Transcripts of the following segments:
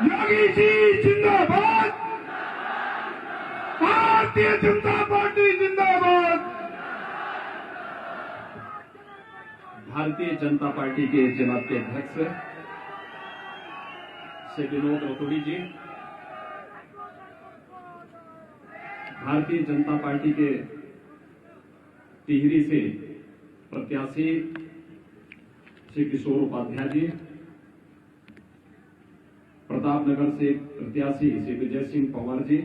योगी जी जिंदाबाद, भारतीय जनता पार्टी जिंदाबाद। भारतीय जनता पार्टी के जनाब के अध्यक्ष श्री विनोद रतोड़ी जी, भारतीय जनता पार्टी के टिहरी से प्रत्याशी श्री किशोर उपाध्याय जी, प्रतापनगर से प्रत्याशी श्री विजय सिंह पंवार जी,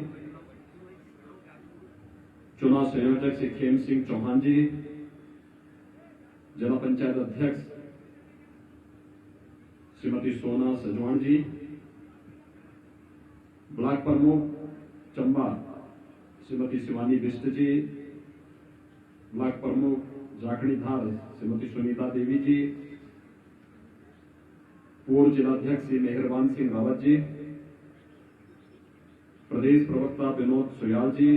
चुनाव संयोजक श्री खेम सिंह चौहान जी, जिला पंचायत अध्यक्ष श्रीमती सोना सजवान जी, ब्लॉक प्रमुख चंबा श्रीमती शिवानी बिष्ट जी, ब्लॉक प्रमुख जाखड़ीधार श्रीमती सुनीता देवी जी, पूर्व जिलाध्यक्ष श्री मेहरबान सिंह रावत जी, प्रदेश प्रवक्ता विनोद सुयाल जी,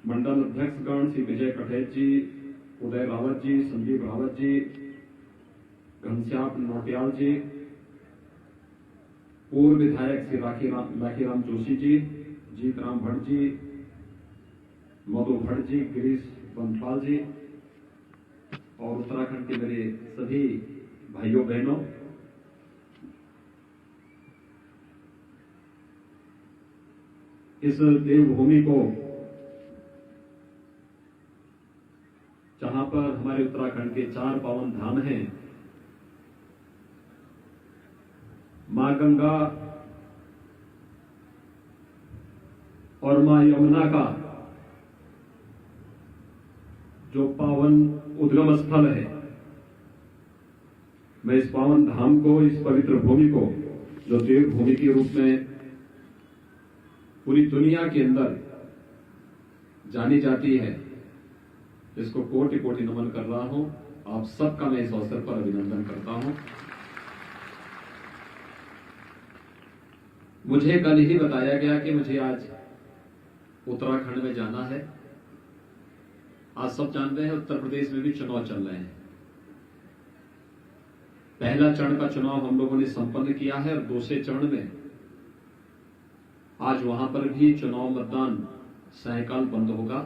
मंडल अध्यक्षगण श्री विजय कठेत जी, उदय रावत जी, संदीप रावत जी, घनश्याम नोटियाल जी, पूर्व विधायक श्री लाखीराम जोशी जी, जीतराम भट्ट जी, मधु भट्ट जी, गिरीश बंथाल जी और उत्तराखंड के मेरे सभी भाइयों बहनों, इस देवभूमि को जहां पर हमारे उत्तराखंड के 4 पावन धाम हैं, मां गंगा और मां यमुना का जो पावन उद्गम स्थल है, मैं इस पावन धाम को, इस पवित्र भूमि को, जो देवभूमि के रूप में पूरी दुनिया के अंदर जानी जाती है, इसको कोटि कोटि नमन कर रहा हूं। आप सबका मैं इस अवसर पर अभिनंदन करता हूं। मुझे कल ही बताया गया कि मुझे आज उत्तराखंड में जाना है। आज सब जानते हैं उत्तर प्रदेश में भी चुनाव चल रहे हैं। पहला चरण का चुनाव हम लोगों ने संपन्न किया है और दूसरे चरण में आज वहां पर भी चुनाव मतदान सायंकाल बंद होगा।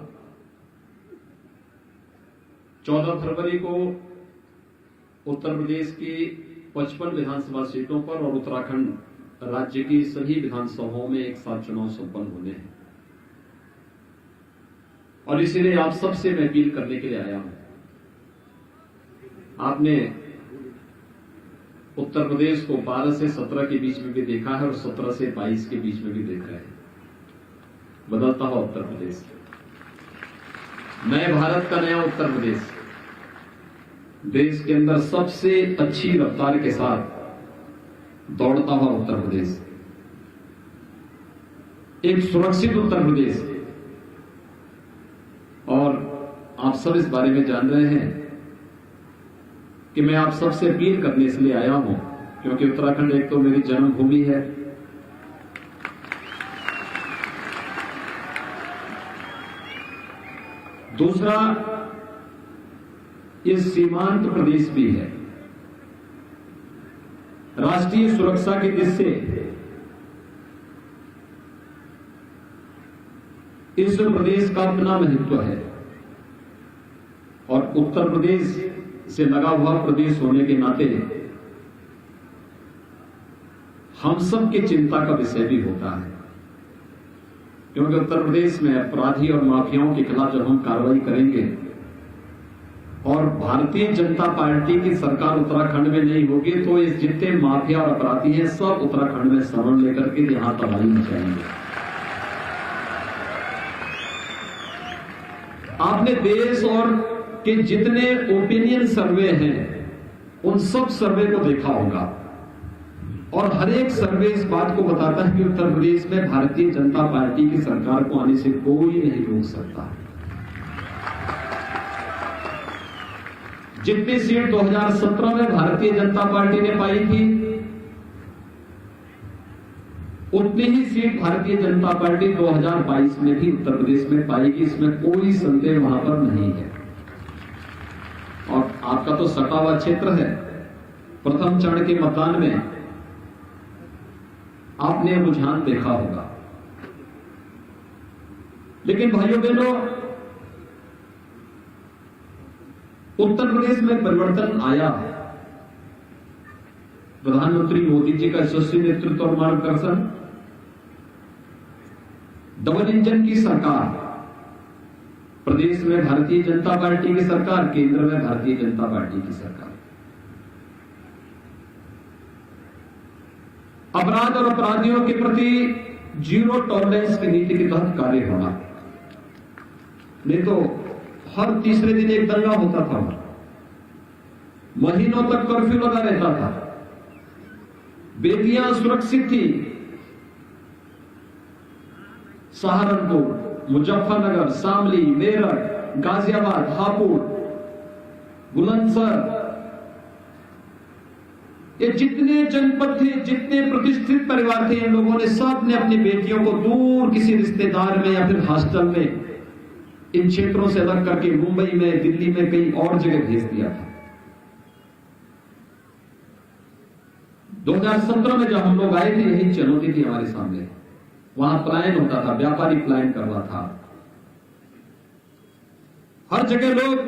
14 फरवरी को उत्तर प्रदेश की 55 विधानसभा सीटों पर और उत्तराखंड राज्य की सभी विधानसभाओं में एक साथ चुनाव संपन्न होने हैं और इसीलिए आप सबसे मैं अपील करने के लिए आया हूं। आपने उत्तर प्रदेश को 12 से 17 के बीच में भी देखा है और 17 से 22 के बीच में भी देखा है। बदलता हुआ उत्तर प्रदेश, नए भारत का नया उत्तर प्रदेश, देश के अंदर सबसे अच्छी रफ्तार के साथ दौड़ता हुआ उत्तर प्रदेश, एक सुरक्षित उत्तर प्रदेश। और आप सब इस बारे में जान रहे हैं कि मैं आप सबसे अपील करने इसलिए आया हूं क्योंकि उत्तराखंड एक तो मेरी जन्मभूमि है, दूसरा ये सीमांत प्रदेश भी है। राष्ट्रीय सुरक्षा की दृष्टि से इस प्रदेश का अपना महत्व है और उत्तर प्रदेश से लगा हुआ प्रदेश होने के नाते हम सब की चिंता का विषय भी होता है, क्योंकि उत्तर प्रदेश में अपराधी और माफियाओं के खिलाफ जब हम कार्रवाई करेंगे और भारतीय जनता पार्टी की सरकार उत्तराखंड में नहीं होगी तो ये जितने माफिया और अपराधी हैं सब उत्तराखंड में शरण लेकर के यहां तबाही मचाएंगे। आपने देश और के जितने ओपिनियन सर्वे हैं उन सब सर्वे को देखा होगा और हर एक सर्वे इस बात को बताता है कि उत्तर प्रदेश में भारतीय जनता पार्टी की सरकार को आने से कोई नहीं रोक सकता। जितनी सीट 2017 में भारतीय जनता पार्टी ने पाई थी उतनी ही सीट भारतीय जनता पार्टी 2022 में भी उत्तर प्रदेश में पाएगी, इसमें कोई संदेह वहां पर नहीं है। और आपका तो सटा हुआ क्षेत्र है। प्रथम चरण के मतदान में आपने रुझान देखा होगा। लेकिन भाइयों बहनों, उत्तर प्रदेश में परिवर्तन आया। प्रधानमंत्री मोदी जी का यशस्वी नेतृत्व और मार्गदर्शन, डबल इंजन की सरकार, प्रदेश में भारतीय जनता पार्टी की सरकार, केंद्र में भारतीय जनता पार्टी की सरकार। अपराध और अपराधियों के प्रति जीरो टॉलरेंस की नीति के तहत कार्य होना। नहीं तो हर तीसरे दिन एक दंगा होता था, महीनों तक कर्फ्यू लगा रहता था, बेटियां सुरक्षित थी। सहारनपुर, मुजफ्फरनगर, शामली, मेरठ, गाजियाबाद, हापुड़, बुलंदशहर, ये जितने जनपद थे, जितने प्रतिष्ठित परिवार थे, इन लोगों ने सब ने अपनी बेटियों को दूर किसी रिश्तेदार में या फिर हॉस्टल में इन क्षेत्रों से अलग करके मुंबई में, दिल्ली में, कहीं और जगह भेज दिया था। 2017 में जब हम लोग आए थे, यही चुनौती थी हमारे सामने। वहां पलायन होता था, व्यापारी पलायन कर रहा था, हर जगह लोग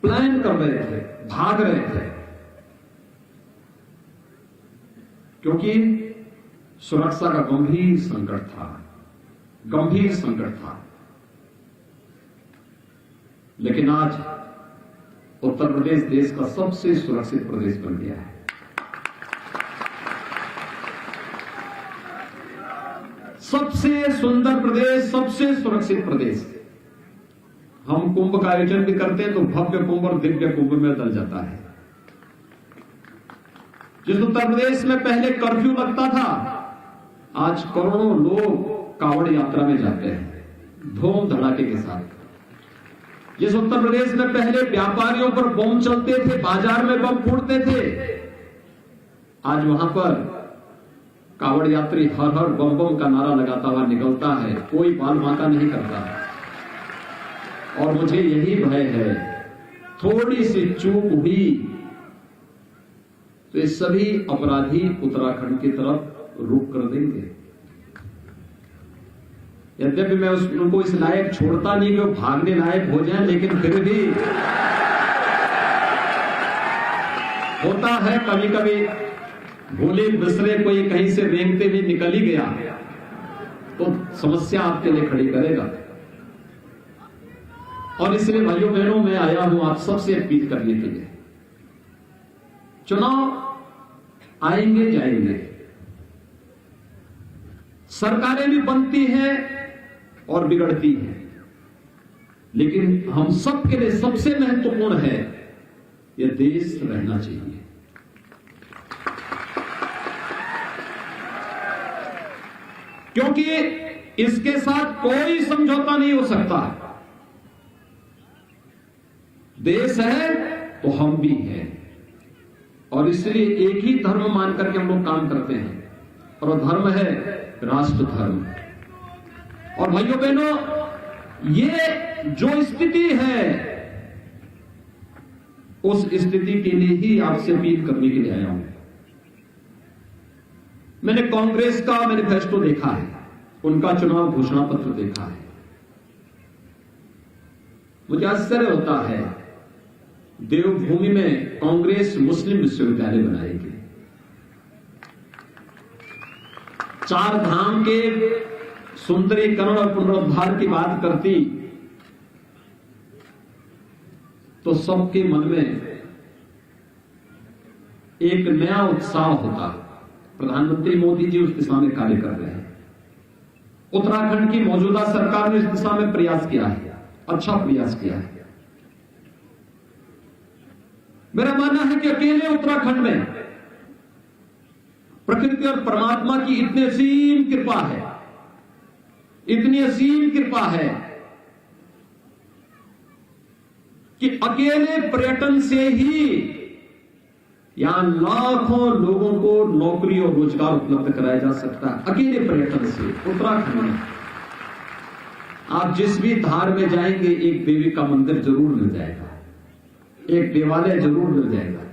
पलायन कर रहे थे, भाग रहे थे, क्योंकि सुरक्षा का गंभीर संकट था, गंभीर संकट था। लेकिन आज उत्तर प्रदेश देश का सबसे सुरक्षित प्रदेश बन गया है। सबसे सुंदर प्रदेश, सबसे सुरक्षित प्रदेश। हम कुंभ का आयोजन भी करते हैं तो भव्य कुंभ और दिव्य कुंभ में बदल जाता है। जिस उत्तर प्रदेश में पहले कर्फ्यू लगता था, आज करोड़ों लोग कांवड़ यात्रा में जाते हैं धूम धड़ाके के साथ। जिस उत्तर प्रदेश में पहले व्यापारियों पर बम चलते थे, बाजार में बम फूटते थे, आज वहां पर कांवड़ यात्री हर हर बम बम का नारा लगाता हुआ निकलता है, कोई बाल बांका नहीं करता। और मुझे यही भय है, थोड़ी सी चूक हुई तो ये सभी अपराधी उत्तराखंड की तरफ रुख कर देंगे। यद्यपि मैं उनको इस लायक छोड़ता नहीं कि वो भागने लायक हो जाए, लेकिन फिर भी होता है कभी कभी भूले बिसरे कोई कहीं से रेंगते हुए निकल ही गया तो समस्या आपके लिए खड़ी करेगा। और इसलिए भाइयों बहनों, मैं आया हूं आप सबसे अपील करने के लिए। चुनाव आएंगे जाएंगे, सरकारें भी बनती हैं और बिगड़ती हैं, लेकिन हम सबके लिए सबसे महत्वपूर्ण है यह देश रहना चाहिए। क्योंकि इसके साथ कोई समझौता नहीं हो सकता। देश है तो हम भी हैं, और इसलिए एक ही धर्म मान करके हम लोग काम करते हैं, और वो धर्म है राष्ट्र धर्म। और भाइयों बहनों, ये जो स्थिति है, उस स्थिति के लिए ही आपसे अपील करने के लिए आया हूं। मैंने कांग्रेस का मैनिफेस्टो देखा है, उनका चुनाव घोषणा पत्र देखा है। मुझे आश्चर्य होता है, देवभूमि में कांग्रेस मुस्लिम विश्वविद्यालय बनाएगी, 4 धाम के सुंदरीकरण और पुनरुद्धार की बात करती तो सबके मन में एक नया उत्साह होता। प्रधानमंत्री मोदी जी उस दिशा में कार्य कर रहे हैं। उत्तराखंड की मौजूदा सरकार ने इस दिशा में प्रयास किया है, अच्छा प्रयास किया है। मेरा मानना है कि अकेले उत्तराखंड में प्रकृति और परमात्मा की इतनी असीम कृपा है, इतनी असीम कृपा है कि अकेले पर्यटन से ही यहां लाखों लोगों को नौकरी और रोजगार उपलब्ध कराया जा सकता है। अकेले पर्यटन से उत्तराखंड में आप जिस भी धार में जाएंगे, एक देवी का मंदिर जरूर मिल जाएगा, एक देवालय जरूर मिल जाएगा।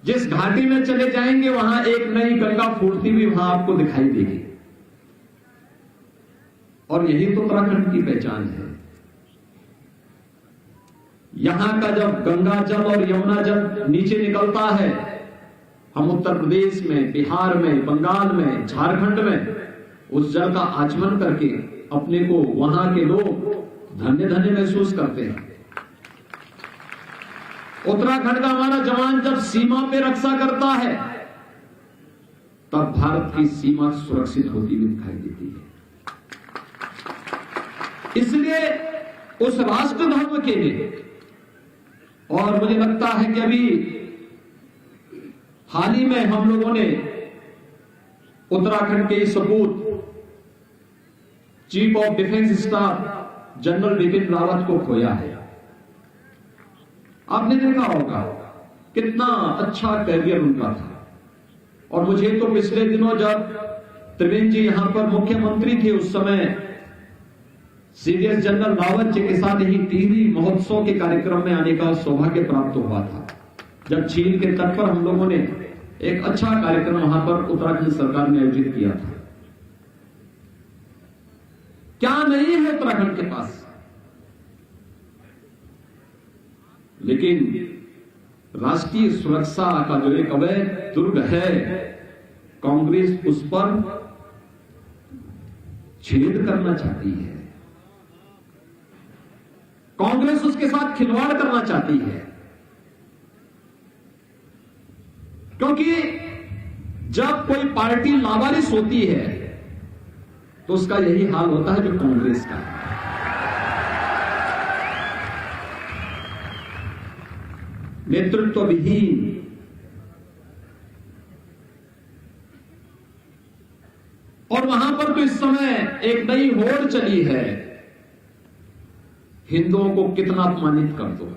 जिस घाटी में चले जाएंगे वहां एक नई गंगा फूटती हुई वहां आपको दिखाई देगी। और यही तो उत्तराखंड की पहचान है। यहां का जब गंगा जल और यमुना जल नीचे निकलता है, हम उत्तर प्रदेश में, बिहार में, बंगाल में, झारखंड में उस जल का आचमन करके अपने को वहां के लोग धन्य धन्य महसूस करते हैं। उत्तराखंड का हमारा जवान जब सीमा पे रक्षा करता है तब भारत की सीमा सुरक्षित होती हुई दिखाई देती है। इसलिए उस राष्ट्र धर्म के लिए, और मुझे लगता है कि अभी हाल ही में हम लोगों ने उत्तराखंड के सपूत chief of defence staff general Bipin Rawat को खोया है। आपने देखा होगा कितना अच्छा कैरियर उनका था। और मुझे तो पिछले दिनों जब त्रिवेंद्र जी यहां पर मुख्यमंत्री थे उस समय सीडीएस जनरल रावत जी के साथ ही टिहरी महोत्सव के कार्यक्रम में आने का सौभाग्य प्राप्त हुआ था, जब चीन के तट पर हम लोगों ने एक अच्छा कार्यक्रम वहां पर उत्तराखंड सरकार ने आयोजित किया था। क्या नहीं है उत्तराखंड के पास, लेकिन राष्ट्रीय सुरक्षा का जो एक अवैध दुर्ग है, कांग्रेस उस पर छेद करना चाहती है। कांग्रेस उसके साथ खिलवाड़ करना चाहती है, क्योंकि जब कोई पार्टी लावारिस होती है तो उसका यही हाल होता है जो कांग्रेस का है। नेतृत्व विहीन, और वहां पर तो इस समय एक नई होड़ चली है, हिंदुओं को कितना अपमानित कर दो।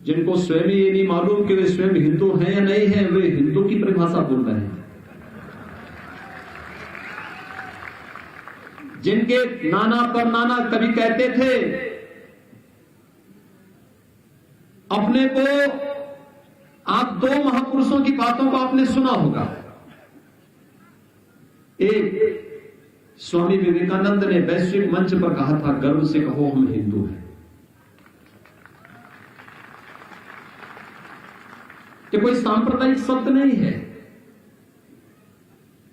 जिनको स्वयं ये नहीं मालूम कि वे स्वयं हिंदू हैं या नहीं हैं, वे हिंदू की परिभाषा बोल रहे हैं। जिनके नाना पर नाना कभी कहते थे अपने को, आप दो महापुरुषों की बातों को आपने सुना होगा। एक स्वामी विवेकानंद ने वैश्विक मंच पर कहा था, गर्व से कहो हम हिंदू हैं। कि कोई सांप्रदायिक शब्द नहीं है,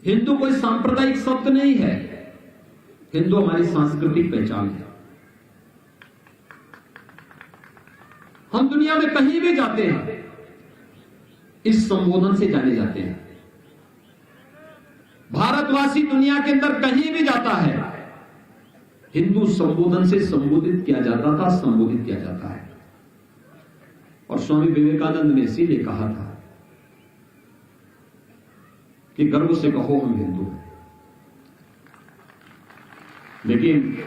हिंदू कोई सांप्रदायिक शब्द नहीं है, हिंदू हमारी सांस्कृतिक पहचान है। हम दुनिया में कहीं भी जाते हैं इस संबोधन से जाने जाते हैं। भारतवासी दुनिया के अंदर कहीं भी जाता है, हिंदू संबोधन से संबोधित किया जाता था, संबोधित किया जाता है। और स्वामी विवेकानंद ने इसीलिए कहा था कि गर्व से कहो हम हिंदू हैं। लेकिन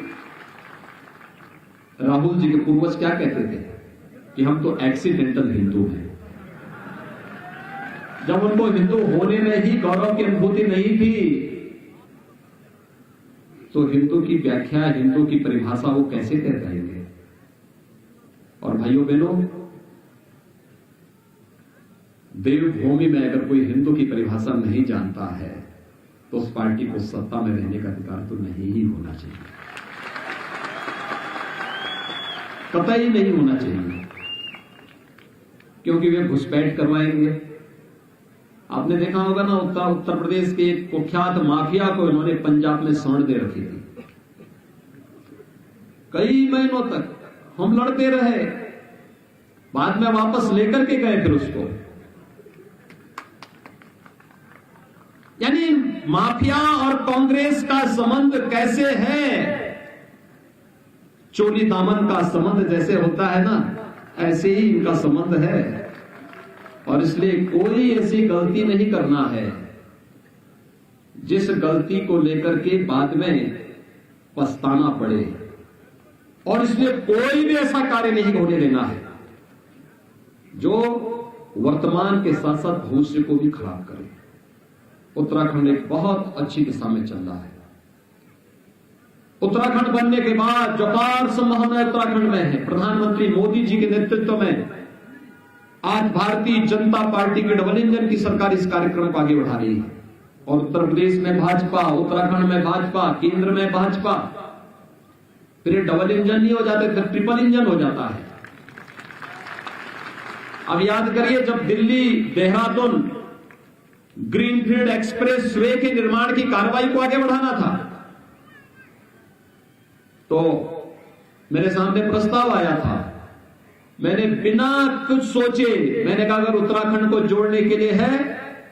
राहुल जी के पूर्वज क्या कहते थे कि हम तो एक्सीडेंटल हिंदू हैं। जब उनको हिंदू होने में ही गौरव की अनुभूति नहीं थी तो हिंदू की व्याख्या, हिंदू की परिभाषा वो कैसे कर पाएंगे। और भाइयों बहनों, देवभूमि में अगर कोई हिंदू की परिभाषा नहीं जानता है तो उस पार्टी को सत्ता में रहने का अधिकार तो नहीं ही होना चाहिए, कतई नहीं होना चाहिए, क्योंकि वे घुसपैठ करवाएंगे। आपने देखा होगा ना, उत्तर प्रदेश के एक कुख्यात माफिया को इन्होंने पंजाब में सौंड दे रखी थी। कई महीनों तक हम लड़ते रहे, बाद में वापस लेकर के गए फिर उसको। यानी माफिया और कांग्रेस का संबंध कैसे है, चोली दामन का संबंध जैसे होता है ना, ऐसे ही इनका संबंध है। और इसलिए कोई ऐसी गलती नहीं करना है जिस गलती को लेकर के बाद में पछताना पड़े, और इसलिए कोई भी ऐसा कार्य नहीं होने देना है जो वर्तमान के साथ साथ भविष्य को भी खराब करे। उत्तराखंड एक बहुत अच्छी दिशा में चल रहा है। उत्तराखंड बनने के बाद जो अपार संभावना उत्तराखंड में है, प्रधानमंत्री मोदी जी के नेतृत्व में आज भारतीय जनता पार्टी की डबल इंजन की सरकार इस कार्यक्रम को आगे बढ़ा रही है और उत्तर प्रदेश में भाजपा, उत्तराखंड में भाजपा, केंद्र में भाजपा, फिर ये डबल इंजन नहीं हो जाते, फिर ट्रिपल इंजन हो जाता है। अब याद करिए, जब Delhi Dehradun greenfield express way के निर्माण की कार्रवाई को आगे बढ़ाना था तो मेरे सामने प्रस्ताव आया था। मैंने बिना कुछ सोचे मैंने कहा अगर उत्तराखंड को जोड़ने के लिए है,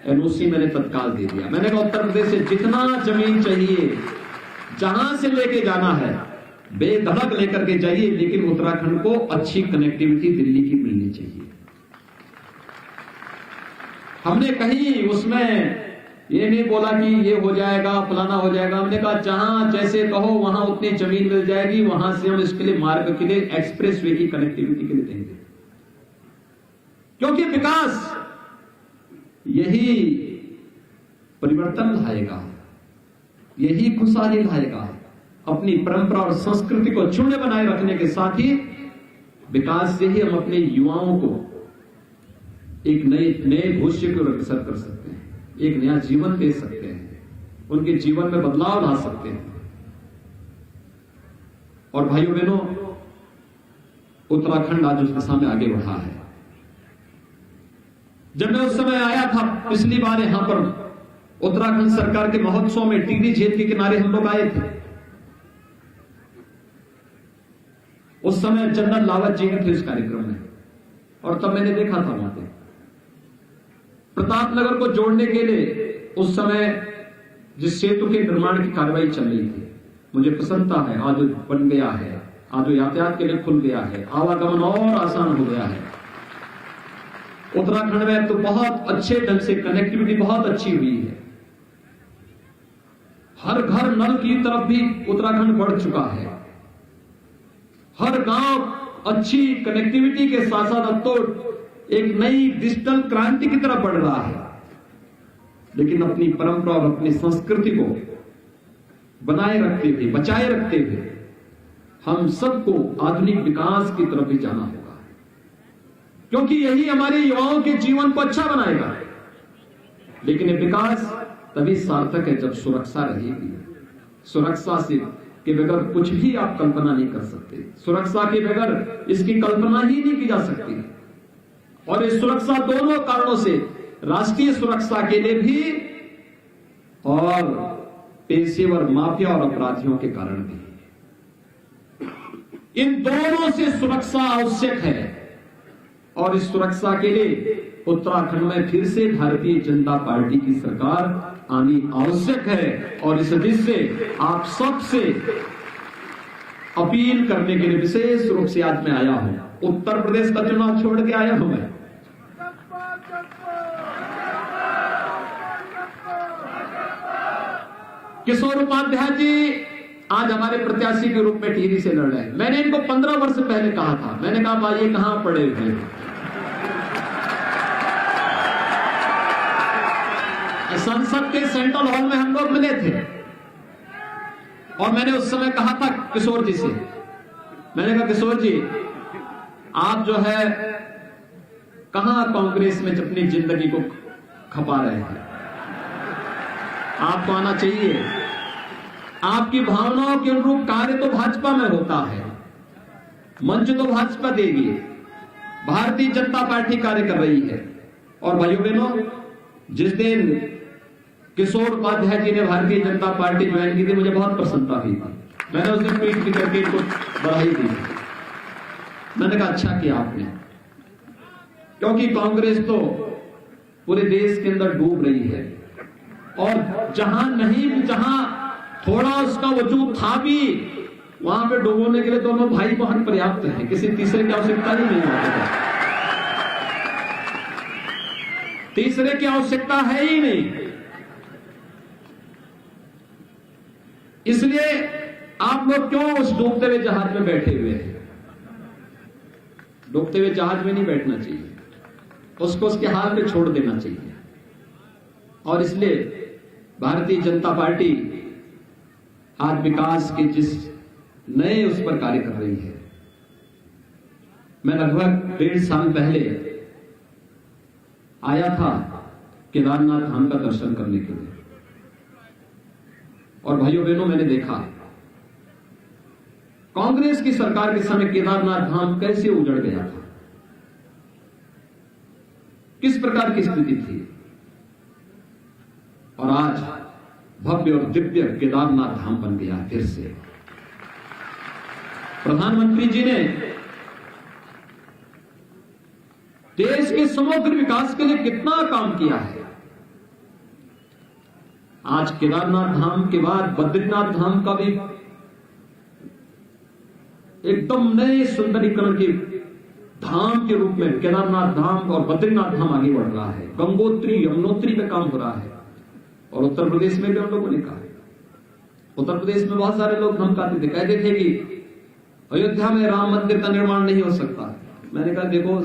एनओसी मैंने तत्काल दे दिया। मैंने कहा उत्तर प्रदेश से जितना जमीन चाहिए, जहां से लेके जाना है बेधड़क लेकर के जाइए, लेकिन उत्तराखंड को अच्छी कनेक्टिविटी दिल्ली की मिलनी चाहिए। हमने कहीं उसमें ये नहीं बोला कि ये हो जाएगा, फलाना हो जाएगा। हमने कहा जहां जैसे कहो वहां उतनी जमीन मिल जाएगी, वहां से हम इसके लिए मार्ग के लिए, एक्सप्रेस वे की कनेक्टिविटी के लिए देंगे। क्योंकि विकास यही परिवर्तन लाएगा, यही खुशहाली लाएगा। अपनी परंपरा और संस्कृति को क्षुण्ण बनाए रखने के साथ ही विकास से ही हम अपने युवाओं को एक नए भविष्य को अग्रसर कर सकते हैं, एक नया जीवन दे सकते हैं, उनके जीवन में बदलाव ला सकते हैं। और भाइयों बहनों, उत्तराखंड आज उस दिशा में आगे बढ़ा है। जब मैं उस समय आया था पिछली बार यहां पर उत्तराखंड सरकार के महोत्सव में, टिहरी झील के किनारे हम लोग आए थे। उस समय जनरल लावत जी थे इस कार्यक्रम में, और तब मैंने देखा था वहां पे प्रतापनगर को जोड़ने के लिए उस समय जिस सेतु के निर्माण की कार्रवाई चल रही थी, मुझे प्रसन्नता है आज बन गया है, आज यातायात के लिए खुल गया है, आवागमन और आसान हो गया है। उत्तराखंड में तो बहुत अच्छे ढंग से कनेक्टिविटी बहुत अच्छी हुई है। हर घर नल की तरफ भी उत्तराखंड बढ़ चुका है। हर गांव अच्छी कनेक्टिविटी के साथ साथ अब तो एक नई डिजिटल क्रांति की तरफ बढ़ रहा है। लेकिन अपनी परंपरा और अपनी संस्कृति को बनाए रखते हुए, बचाए रखते हुए हम सबको आधुनिक विकास की तरफ भी जाना होगा, क्योंकि यही हमारे युवाओं के जीवन को अच्छा बनाएगा। लेकिन ये विकास तभी सार्थक है जब सुरक्षा रहेगी। सुरक्षा से के बगैर कुछ भी आप कल्पना नहीं कर सकते। सुरक्षा के बगैर इसकी कल्पना ही नहीं की जा सकती। और इस सुरक्षा दोनों कारणों से, राष्ट्रीय सुरक्षा के लिए भी और पेशेवर माफिया और अपराधियों के कारण भी, इन दोनों से सुरक्षा आवश्यक है। और इस सुरक्षा के लिए उत्तराखंड में फिर से भारतीय जनता पार्टी की सरकार आनी आवश्यक है। और इस दिशा से आप सबसे अपील करने के लिए विशेष रूप से आज मैं आया हूं। उत्तर प्रदेश का चुनाव छोड़ के आया हूं मैं। किशोर उपाध्याय जी आज हमारे प्रत्याशी के रूप में टिहरी से लड़ रहे हैं। मैंने इनको 15 वर्ष पहले कहा था, मैंने कहा भाई ये कहां पड़े हुए हैं। संसद के सेंट्रल हॉल में हम लोग मिले थे और मैंने उस समय कहा था किशोर जी से, मैंने कहा किशोर जी आप जो है कहां कांग्रेस में अपनी जिंदगी को खपा रहे हैं, आपको आना चाहिए। आपकी भावनाओं के अनुरूप कार्य तो भाजपा में होता है, मंच तो भाजपा देगी, भारतीय जनता पार्टी कार्य कर रही है। और भाइयों बहनों, जिस दिन किशोर उपाध्याय जी ने भारतीय जनता पार्टी ज्वाइन की थी, मुझे बहुत प्रसन्नता हुई थी। मैंने उस दिन ट्वीट भी करके इनको बधाई दी। मैंने कहा अच्छा किया आपने, क्योंकि कांग्रेस तो पूरे देश के अंदर डूब रही है और जहां थोड़ा उसका वजूद था भी, वहां पे डुबोने के लिए दोनों भाई बहन पर्याप्त हैं, किसी तीसरे की आवश्यकता ही नहीं है। तीसरे की आवश्यकता है ही नहीं। इसलिए आप लोग क्यों उस डूबते हुए जहाज में बैठे हुए हैं? डूबते हुए जहाज में नहीं बैठना चाहिए, उसको उसके हाल पे छोड़ देना चाहिए। और इसलिए भारतीय जनता पार्टी आज विकास के जिस नए उस पर कार्य कर रही है। मैं लगभग 1.5 साल पहले आया था केदारनाथ धाम का दर्शन करने के लिए। और भाइयों बहनों, मैंने देखा कांग्रेस की सरकार के समय केदारनाथ धाम कैसे उजड़ गया था, किस प्रकार की स्थिति थी, और आज भव्य और दिव्य केदारनाथ धाम बन गया फिर से। प्रधानमंत्री जी ने देश के समग्र विकास के लिए कितना काम किया है। आज केदारनाथ धाम के बाद बद्रीनाथ धाम का भी एकदम नए सुंदरीकरण के धाम के रूप में केदारनाथ धाम और बद्रीनाथ धाम आगे बढ़ रहा है। गंगोत्री यमुनोत्री पे काम हो रहा है। और उत्तर प्रदेश में भी हम लोगों ने कहा, उत्तर प्रदेश में बहुत सारे लोग धमकाते थे, कहते थे कि अयोध्या में राम मंदिर का निर्माण नहीं हो सकता। मैंने कहा देखो,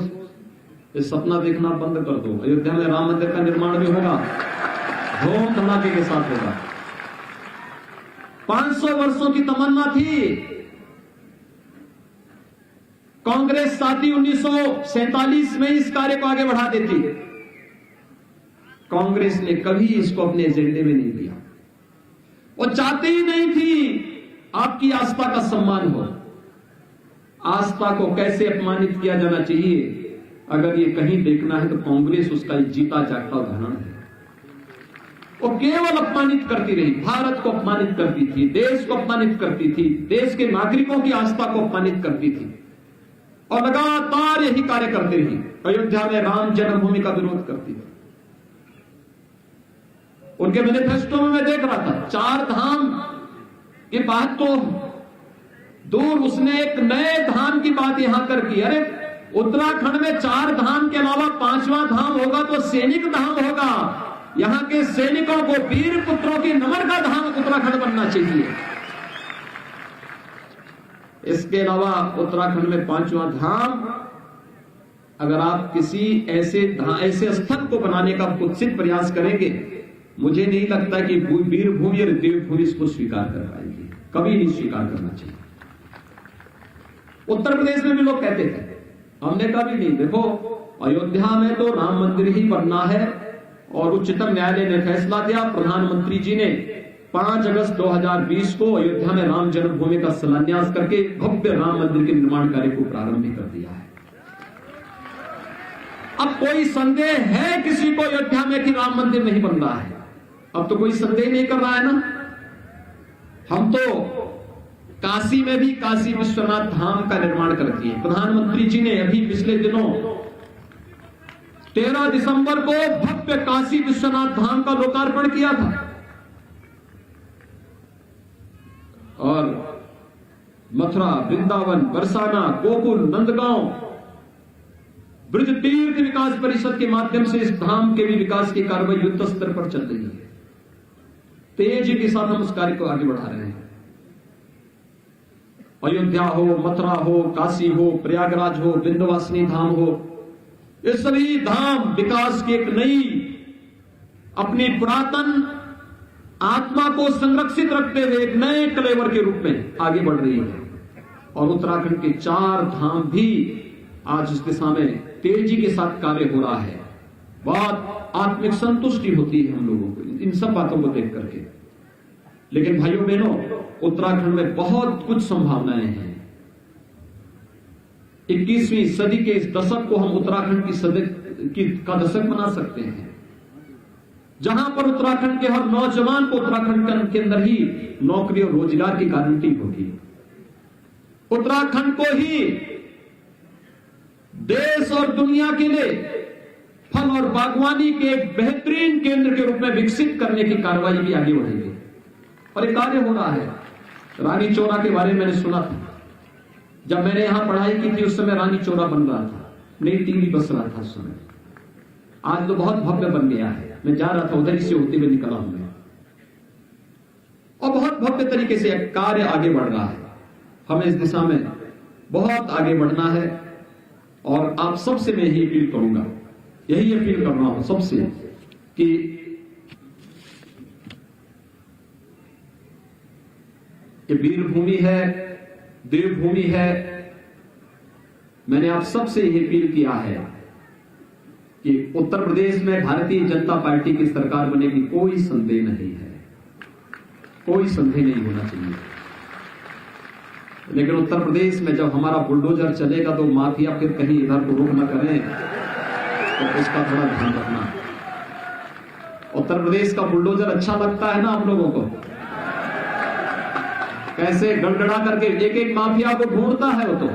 ये सपना देखना बंद कर दो, अयोध्या में राम मंदिर का निर्माण भी होगा, धूम धमाके के साथ होगा। 500 वर्षों की तमन्ना थी। कांग्रेस साथी 1947 में इस कार्य को आगे बढ़ा देती। कांग्रेस ने कभी इसको अपने एजेंडे में नहीं लिया। वो चाहते ही नहीं थी आपकी आस्था का सम्मान हो। आस्था को कैसे अपमानित किया जाना चाहिए, अगर ये कहीं देखना है तो कांग्रेस उसका जीता जागता उदाहरण है। वो केवल अपमानित करती रही, भारत को अपमानित करती थी, देश को अपमानित करती थी, देश के नागरिकों की आस्था को अपमानित करती थी, और लगातार यही कार्य करती रही। अयोध्या में राम जन्मभूमि का विरोध करती थी। उनके मैनिफेस्टो में मैं देख रहा था, 4 धाम की बात तो दूर, उसने एक नए धाम की बात यहां कर की। अरे उत्तराखंड में 4 धाम के अलावा 5वां धाम होगा तो सैनिक धाम होगा। यहां के सैनिकों को, वीर पुत्रों की नमन का धाम उत्तराखंड बनना चाहिए। इसके अलावा उत्तराखंड में 5वां धाम, अगर आप किसी ऐसे स्थल को बनाने का कुत्सित प्रयास करेंगे, मुझे नहीं लगता कि वीर भूमि और देवभूमि इसको स्वीकार कर पाएगी। कभी नहीं स्वीकार करना चाहिए। उत्तर प्रदेश में भी लोग कहते थे, हमने कहा भी नहीं, देखो अयोध्या में तो राम मंदिर ही बनना है, और उच्चतम न्यायालय ने फैसला दिया। प्रधानमंत्री जी ने 5 अगस्त 2020 को अयोध्या में राम जन्मभूमि का शिलान्यास करके भव्य राम मंदिर के निर्माण कार्य को प्रारंभ भी कर दिया है। अब कोई संदेह है किसी को अयोध्या में कि राम मंदिर नहीं बन रहा है? अब तो कोई संदेह नहीं कर रहा है ना। हम तो काशी में भी काशी विश्वनाथ धाम का निर्माण कर दिए। प्रधानमंत्री जी ने अभी पिछले दिनों 13 दिसंबर को भव्य काशी विश्वनाथ धाम का लोकार्पण किया था। और मथुरा, वृंदावन, बरसाना, गोकुल, नंदगांव, ब्रज तीर्थ विकास परिषद के माध्यम से इस धाम के भी विकास की कार्रवाई युद्ध स्तर पर चल रही है। तेजी के साथ हम उस कार्य को आगे बढ़ा रहे हैं। अयोध्या हो, मथुरा हो, काशी हो, प्रयागराज हो, विंध्यवासिनी धाम हो, ये सभी धाम विकास की एक नई, अपनी पुरातन आत्मा को संरक्षित रखते हुए एक नए कलेवर के रूप में आगे बढ़ रही है। और उत्तराखंड के 4 धाम भी आज इस दिशा में तेजी के साथ कार्य हो रहा है। बहुत आत्मिक संतुष्टि होती है हम लोगों को इन सब बातों को देख करके। लेकिन भाइयों बहनों, उत्तराखंड में बहुत कुछ संभावनाएं हैं। 21वीं सदी के इस दशक को हम उत्तराखंड का दशक बना सकते हैं, जहां पर उत्तराखंड के हर नौजवान को उत्तराखंड के अंदर ही नौकरी और रोजगार की गारंटी होगी। उत्तराखंड को ही देश और दुनिया के लिए फल और बागवानी के एक बेहतरीन केंद्र के रूप में विकसित करने की कार्रवाई भी आगे बढ़ेगी। और एक कार्य हो रहा है। रानी चौरा के बारे में मैंने सुना था, जब मैंने यहां पढ़ाई की थी उस समय रानी चौरा बन रहा था, नई टीवी बस रहा था उस समय। आज तो बहुत भव्य बन गया है। मैं जा रहा था, उधर से होते हुए निकला हूं मैं, और बहुत भव्य तरीके से कार्य आगे बढ़ रहा है। हमें इस दिशा में बहुत आगे बढ़ना है। और आप सबसे मैं यही अपील करूंगा, यही अपील कर रहा हूं सबसे, कि ये वीर भूमि है, देवभूमि है। मैंने आप सबसे यही अपील किया है कि उत्तर प्रदेश में भारतीय जनता पार्टी की सरकार बनेगी, कोई संदेह नहीं है, कोई संदेह नहीं होना चाहिए। लेकिन उत्तर प्रदेश में जब हमारा बुलडोजर चलेगा तो माफिया फिर कहीं इधर को रोक न करें, तो इसका थोड़ा ध्यान रखना। उत्तर प्रदेश का बुलडोजर अच्छा लगता है ना आप लोगों को? कैसे गड़गड़ा करके एक एक माफिया को ढूंढता है वो तो,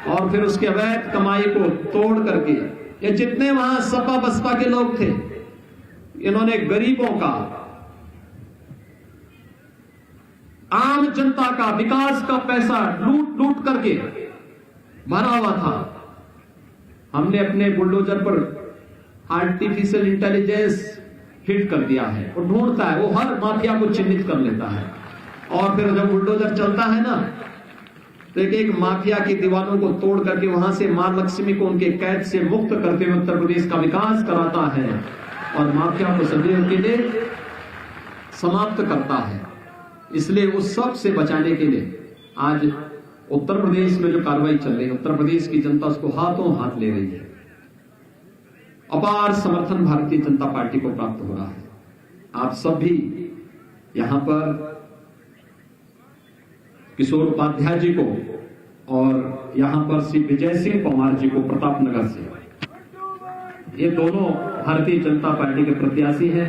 और फिर उसके अवैध कमाई को तोड़ करके, ये जितने वहां सपा बसपा के लोग थे, इन्होंने गरीबों का, आम जनता का, विकास का पैसा लूट लूट करके भरा हुआ था। हमने अपने बुलडोजर पर आर्टिफिशियल इंटेलिजेंस हिट कर दिया है, वो ढूंढता है, वो हर माफिया को चिन्हित कर लेता है, और फिर जब बुलडोजर चलता है ना तो एक एक माफिया की दीवारों को तोड़ करके वहां से मां लक्ष्मी को उनके कैद से मुक्त करते हुए उत्तर प्रदेश का विकास कराता है और माफिया को सदैव के लिए समाप्त करता है। इसलिए उस सब से बचाने के लिए आज उत्तर प्रदेश में जो कार्रवाई चल रही है, उत्तर प्रदेश की जनता उसको हाथों हाथ ले रही है। अपार समर्थन भारतीय जनता पार्टी को प्राप्त हो रहा है। आप सब भी यहां पर किशोर उपाध्याय जी को और यहां पर श्री विजय सिंह पवार जी को प्रतापनगर से, ये दोनों भारतीय जनता पार्टी के प्रत्याशी हैं।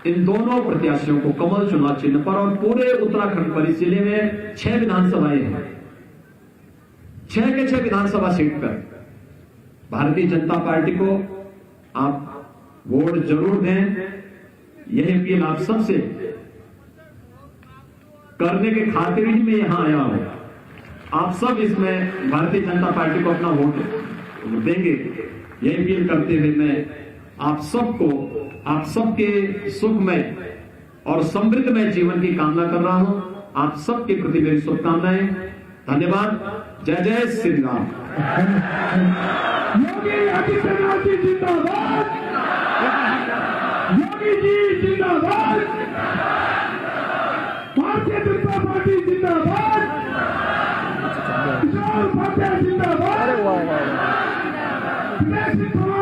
इन दोनों प्रत्याशियों को कमल चुनाव चिन्ह पर और पूरे उत्तराखंड पर, इस जिले में 6 विधानसभाएं हैं, 6 के 6 विधानसभा सीट पर भारतीय जनता पार्टी को आप वोट जरूर दें। यही अपील आप सबसे करने के खातिर ही मैं यहां आया हूं। आप सब इसमें भारतीय जनता पार्टी को अपना वोट देंगे, यही अपील करते हुए मैं आप सबको, आप सबके सुखमय और समृद्धमय जीवन की कामना कर रहा हूं। आप सबके प्रति मेरी शुभकामनाएं। धन्यवाद। जय जय श्री राम। योगी आदित्यनाथ जी जिंदाबाद, योगी जी जिंदाबाद, भारतीय जनता पार्टी जिंदाबाद, किशोर उपाध्याय जिंदाबाद, विजय सिंह पवार